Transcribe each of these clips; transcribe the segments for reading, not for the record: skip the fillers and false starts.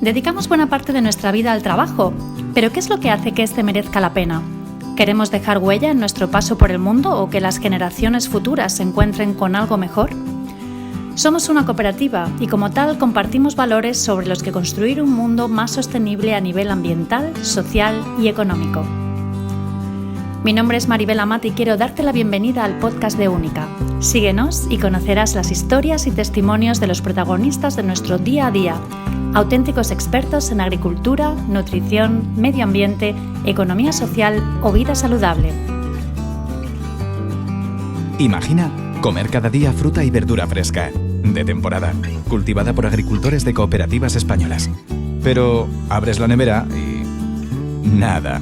Dedicamos buena parte de nuestra vida al trabajo, pero ¿qué es lo que hace que este merezca la pena? ¿Queremos dejar huella en nuestro paso por el mundo o que las generaciones futuras se encuentren con algo mejor? Somos una cooperativa y como tal compartimos valores sobre los que construir un mundo más sostenible a nivel ambiental, social y económico. Mi nombre es Maribel Amat y quiero darte la bienvenida al podcast de Única. Síguenos y conocerás las historias y testimonios de los protagonistas de nuestro día a día, auténticos expertos en agricultura, nutrición, medio ambiente, economía social o vida saludable. Imagina comer cada día fruta y verdura fresca, de temporada, cultivada por agricultores de cooperativas españolas. Pero abres la nevera y... nada.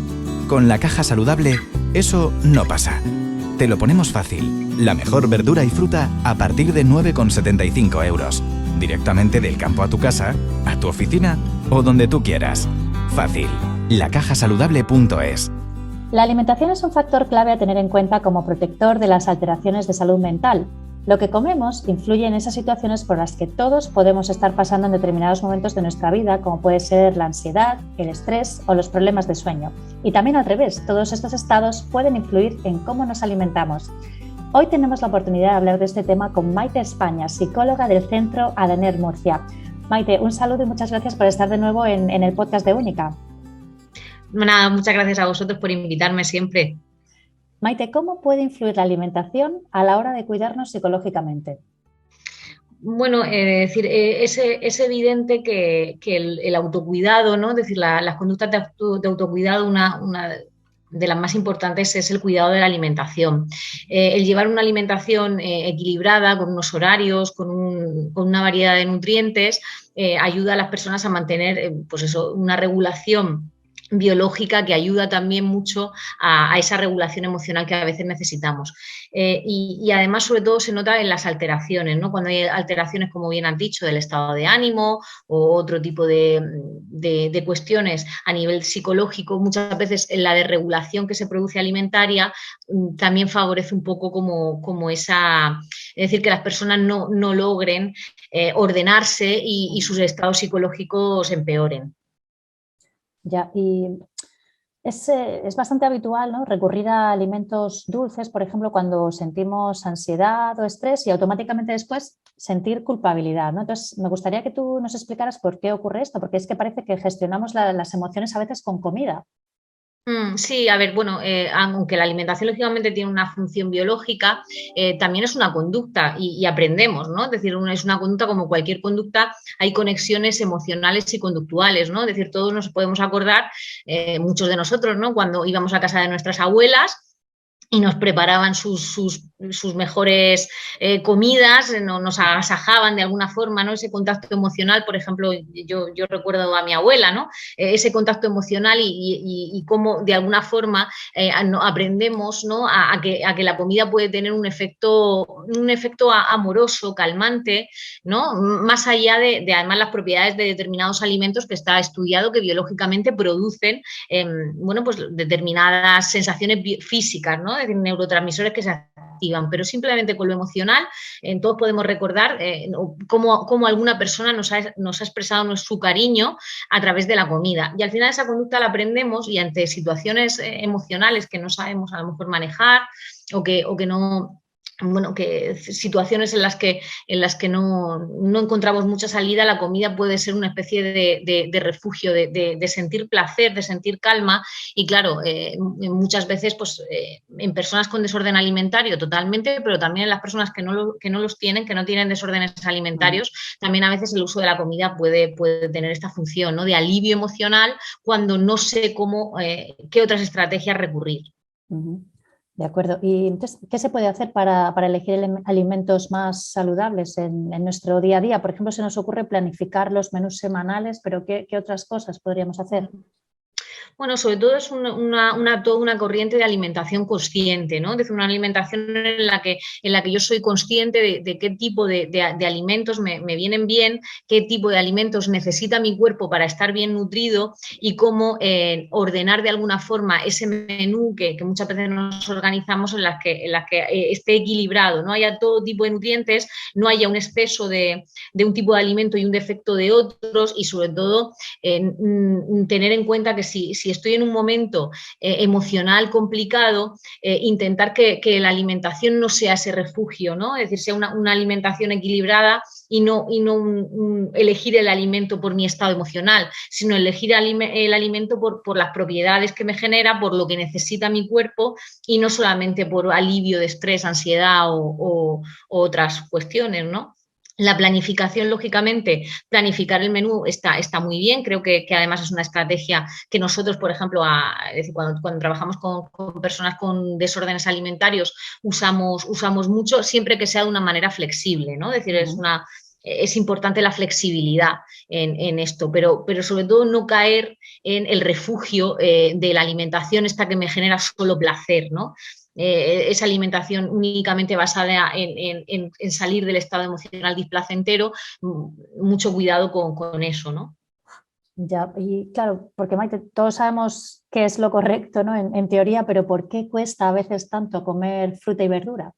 Con la caja saludable, eso no pasa. Te lo ponemos fácil. La mejor verdura y fruta a partir de 9,75 euros. Directamente del campo a tu casa, a tu oficina o donde tú quieras. Fácil. lacajasaludable.es. La alimentación es un factor clave a tener en cuenta como protector de las alteraciones de salud mental. Lo que comemos influye en esas situaciones por las que todos podemos estar pasando en determinados momentos de nuestra vida, como puede ser la ansiedad, el estrés o los problemas de sueño. Y también al revés, todos estos estados pueden influir en cómo nos alimentamos. Hoy tenemos la oportunidad de hablar de este tema con Maite España, psicóloga del Centro Adener Murcia. Maite, un saludo y muchas gracias por estar de nuevo en el podcast de Única. Nada, muchas gracias a vosotros por invitarme siempre. Maite, ¿cómo puede influir la alimentación a la hora de cuidarnos psicológicamente? Bueno, es evidente que el autocuidado, ¿no? Es decir, las conductas de autocuidado, una de las más importantes es el cuidado de la alimentación. El llevar una alimentación equilibrada, con unos horarios, con una variedad de nutrientes, ayuda a las personas a mantener una regulación biológica que ayuda también mucho a esa regulación emocional que a veces necesitamos. Y además, sobre todo, se nota en las alteraciones, ¿no? Cuando hay alteraciones, como bien has dicho, del estado de ánimo o otro tipo de cuestiones a nivel psicológico, muchas veces la desregulación que se produce alimentaria también favorece un poco como esa, es decir, que las personas no logren ordenarse y sus estados psicológicos empeoren. Ya, y es bastante habitual, ¿no?, recurrir a alimentos dulces, por ejemplo, cuando sentimos ansiedad o estrés y automáticamente después sentir culpabilidad, ¿no? Entonces, me gustaría que tú nos explicaras por qué ocurre esto, porque es que parece que gestionamos las emociones a veces con comida. Sí, a ver, bueno, aunque la alimentación lógicamente tiene una función biológica, también es una conducta y aprendemos, ¿no? Es decir, es una conducta como cualquier conducta, hay conexiones emocionales y conductuales, ¿no? Es decir, todos nos podemos acordar, muchos de nosotros, ¿no? Cuando íbamos a casa de nuestras abuelas y nos preparaban sus mejores comidas, nos agasajaban de alguna forma, ¿no? Ese contacto emocional, por ejemplo, yo recuerdo a mi abuela, ¿no? Ese contacto emocional y cómo de alguna forma aprendemos, ¿no? a que la comida puede tener un efecto amoroso, calmante, ¿no? Más allá de además las propiedades de determinados alimentos que está estudiado que biológicamente producen pues determinadas sensaciones físicas, ¿no? Es decir, neurotransmisores que se activan, pero simplemente con lo emocional, todos podemos recordar cómo alguna persona nos ha expresado su cariño a través de la comida. Y al final esa conducta la aprendemos y ante situaciones emocionales que no sabemos a lo mejor manejar o que no... Bueno, que situaciones en las que no encontramos mucha salida, la comida puede ser una especie de refugio, de sentir placer, de sentir calma y claro, muchas veces pues, en personas con desorden alimentario totalmente, pero también en las personas que no los tienen, que no tienen desórdenes alimentarios, también a veces el uso de la comida puede tener esta función, ¿no? De alivio emocional cuando no sé qué otras estrategias recurrir. Uh-huh. De acuerdo. ¿Y entonces qué se puede hacer para elegir alimentos más saludables en nuestro día a día? Por ejemplo, se nos ocurre planificar los menús semanales, pero ¿qué otras cosas podríamos hacer? Bueno, sobre todo es toda una corriente de alimentación consciente, ¿no? Es decir, una alimentación en la que yo soy consciente de qué tipo de alimentos me vienen bien, qué tipo de alimentos necesita mi cuerpo para estar bien nutrido y cómo ordenar de alguna forma ese menú que muchas veces nos organizamos en las que esté equilibrado, no haya todo tipo de nutrientes, no haya un exceso de un tipo de alimento y un defecto de otros y sobre todo tener en cuenta que si estoy en un momento emocional complicado, intentar que la alimentación no sea ese refugio, ¿no? Es decir, sea una alimentación equilibrada y no elegir el alimento por mi estado emocional, sino elegir el alimento por las propiedades que me genera, por lo que necesita mi cuerpo y no solamente por alivio de estrés, ansiedad o otras cuestiones, ¿no? La planificación, lógicamente, planificar el menú está muy bien, creo que además es una estrategia que nosotros, por ejemplo, es decir, cuando trabajamos con personas con desórdenes alimentarios, usamos mucho, siempre que sea de una manera flexible, ¿no? Es decir, es importante la flexibilidad en esto, pero sobre todo no caer en el refugio de la alimentación esta que me genera solo placer, ¿no? Esa alimentación únicamente basada en salir del estado emocional displacentero, mucho cuidado con eso, ¿no? Ya, y claro, porque Maite, todos sabemos qué es lo correcto, ¿no? En teoría, pero ¿por qué cuesta a veces tanto comer fruta y verdura?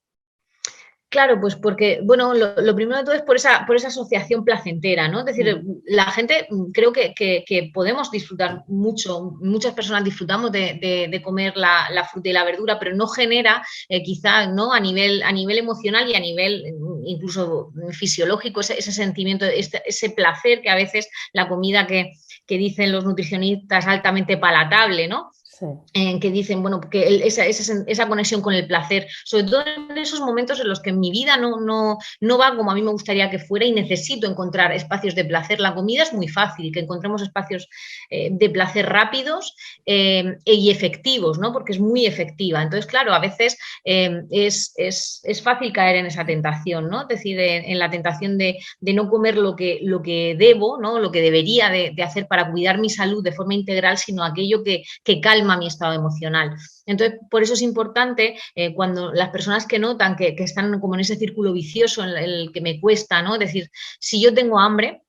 Claro, pues porque, bueno, lo primero de todo es por esa asociación placentera, ¿no? Es decir, la gente creo que podemos disfrutar mucho, muchas personas disfrutamos de comer la fruta y la verdura, pero no genera quizá, ¿no? A nivel emocional y a nivel incluso fisiológico, ese sentimiento, ese placer que a veces la comida que dicen los nutricionistas altamente palatable, ¿no? Sí. Que dicen, bueno, que esa conexión con el placer, sobre todo en esos momentos en los que mi vida no va como a mí me gustaría que fuera y necesito encontrar espacios de placer. La comida es muy fácil, que encontremos espacios de placer rápidos y efectivos, ¿no? Porque es muy efectiva. Entonces, claro, a veces es fácil caer en esa tentación, ¿no? Es decir, en la tentación de no comer lo que debo, ¿no? Lo que debería de hacer para cuidar mi salud de forma integral, sino aquello que calma mi estado emocional. Entonces, por eso es importante cuando las personas que notan que están como en ese círculo vicioso en el que me cuesta, ¿no? Es decir, si yo tengo hambre,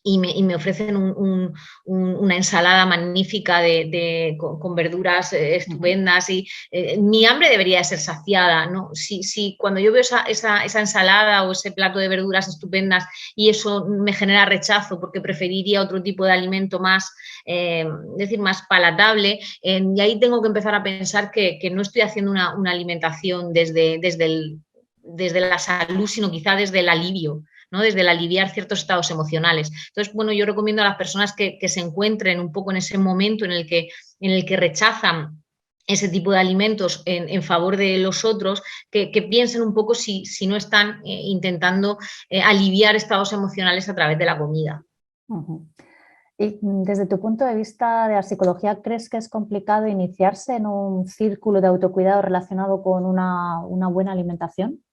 y me ofrecen una ensalada magnífica con verduras estupendas y mi hambre debería de ser saciada, ¿no? Si cuando yo veo esa ensalada o ese plato de verduras estupendas y eso me genera rechazo porque preferiría otro tipo de alimento más, es decir, más palatable, y ahí tengo que empezar a pensar que no estoy haciendo una alimentación desde la salud, sino quizá desde el alivio, ¿no? Desde el aliviar ciertos estados emocionales. Entonces, bueno, yo recomiendo a las personas que se encuentren un poco en ese momento en el que rechazan ese tipo de alimentos en favor de los otros, que piensen un poco si no están intentando aliviar estados emocionales a través de la comida. Uh-huh. Y desde tu punto de vista de la psicología, ¿crees que es complicado iniciarse en un círculo de autocuidado relacionado con una buena alimentación?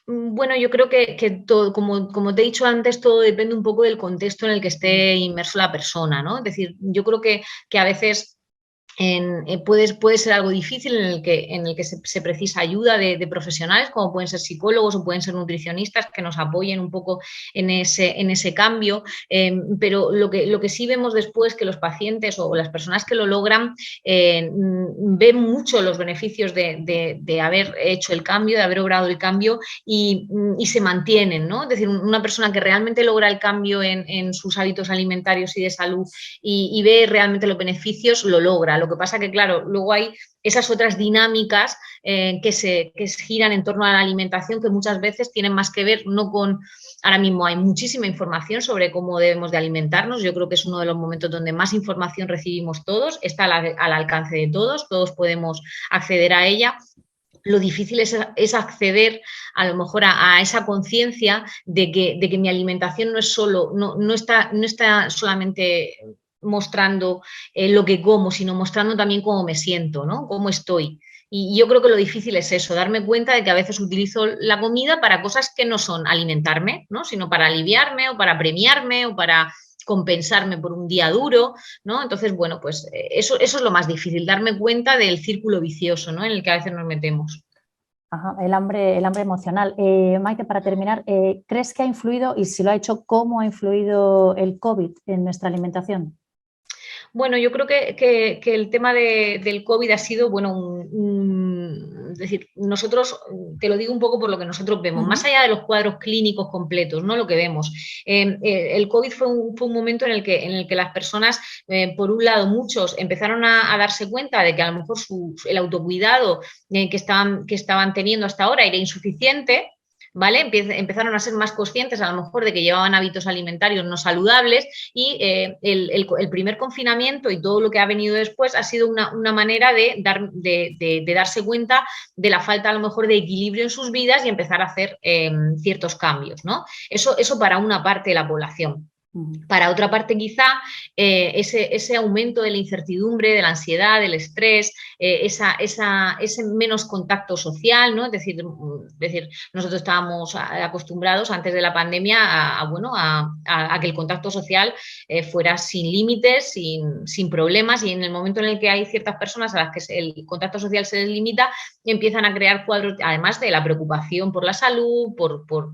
Bueno, yo creo que todo, como te he dicho antes, todo depende un poco del contexto en el que esté inmerso la persona, ¿no? Es decir, yo creo que a veces puede ser algo difícil en el que se precisa ayuda de profesionales, como pueden ser psicólogos o pueden ser nutricionistas que nos apoyen un poco en ese cambio, pero lo que sí vemos después que los pacientes o las personas que lo logran ven mucho los beneficios de haber hecho el cambio, de haber logrado el cambio y se mantienen, ¿no? Es decir, una persona que realmente logra el cambio en sus hábitos alimentarios y de salud y ve realmente los beneficios, lo logra. Lo que pasa que, claro, luego hay esas otras dinámicas que giran en torno a la alimentación que muchas veces tienen más que ver no con... Ahora mismo hay muchísima información sobre cómo debemos de alimentarnos. Yo creo que es uno de los momentos donde más información recibimos todos, está al alcance de todos podemos acceder a ella. Lo difícil es acceder a lo mejor a esa conciencia de que mi alimentación no está solamente mostrando lo que como, sino mostrando también cómo me siento, ¿no? Cómo estoy. Y yo creo que lo difícil es eso, darme cuenta de que a veces utilizo la comida para cosas que no son alimentarme, ¿no? Sino para aliviarme o para premiarme o para compensarme por un día duro, ¿no? Entonces, bueno, pues eso es lo más difícil, darme cuenta del círculo vicioso, ¿no? En el que a veces nos metemos. Ajá, el hambre emocional. Maite, para terminar, ¿crees que ha influido, y si lo ha hecho, cómo ha influido el COVID en nuestra alimentación? Bueno, yo creo que el tema del COVID ha sido, bueno, es decir, nosotros, te lo digo un poco por lo que nosotros vemos, más allá de los cuadros clínicos completos, ¿no? Lo que vemos. El COVID fue un momento en el que las personas, por un lado, muchos empezaron a darse cuenta de que a lo mejor el autocuidado que estaban teniendo hasta ahora era insuficiente, ¿vale? Empezaron a ser más conscientes a lo mejor de que llevaban hábitos alimentarios no saludables y el primer confinamiento y todo lo que ha venido después ha sido una manera de darse cuenta de la falta a lo mejor de equilibrio en sus vidas y empezar a hacer ciertos cambios, ¿no? Eso para una parte de la población. Para otra parte, quizá ese aumento de la incertidumbre, de la ansiedad, del estrés, ese menos contacto social, ¿no? Es decir, nosotros estábamos acostumbrados antes de la pandemia a que el contacto social fuera sin límites, sin problemas, y en el momento en el que hay ciertas personas a las que el contacto social se les limita, empiezan a crear cuadros, además de la preocupación por la salud, por la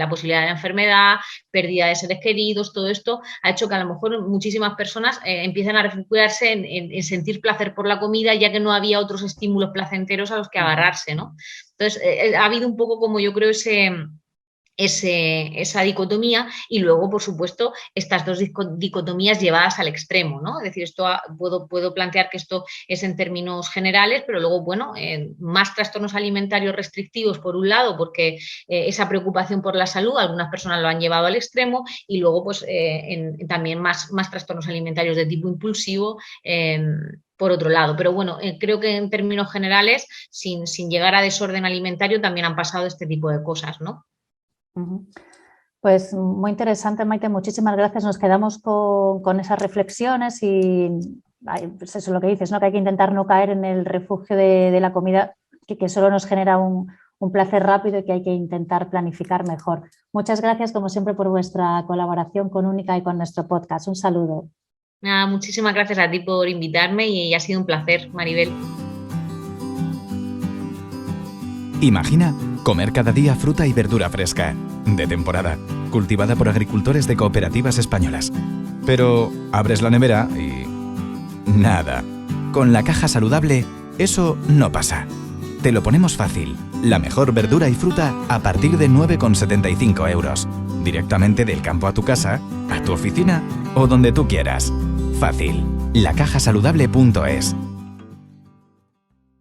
posibilidad de la enfermedad, pérdida de seres queridos. Todo esto ha hecho que a lo mejor muchísimas personas empiecen a refugiarse en sentir placer por la comida, ya que no había otros estímulos placenteros a los que agarrarse, ¿no? Entonces, ha habido un poco, como yo creo, esa dicotomía, y luego, por supuesto, estas dos dicotomías llevadas al extremo, ¿no? Es decir, puedo plantear que esto es en términos generales, pero luego, bueno, más trastornos alimentarios restrictivos por un lado, porque esa preocupación por la salud, algunas personas lo han llevado al extremo, y luego, pues, también más trastornos alimentarios de tipo impulsivo, por otro lado. Pero bueno, creo que en términos generales, sin llegar a desorden alimentario, también han pasado este tipo de cosas, ¿no? Pues muy interesante, Maite, muchísimas gracias. Nos quedamos con esas reflexiones y pues eso es lo que dices, ¿no? Que hay que intentar no caer en el refugio de la comida que solo nos genera un placer rápido y que hay que intentar planificar mejor. Muchas gracias, como siempre, por vuestra colaboración con Única y con nuestro podcast. Un saludo. Nada, muchísimas gracias a ti por invitarme y ha sido un placer, Maribel. Imagina comer cada día fruta y verdura fresca, de temporada, cultivada por agricultores de cooperativas españolas. Pero abres la nevera y... nada. Con la caja saludable, eso no pasa. Te lo ponemos fácil. La mejor verdura y fruta a partir de 9,75 €. Directamente del campo a tu casa, a tu oficina o donde tú quieras. Fácil. lacajasaludable.es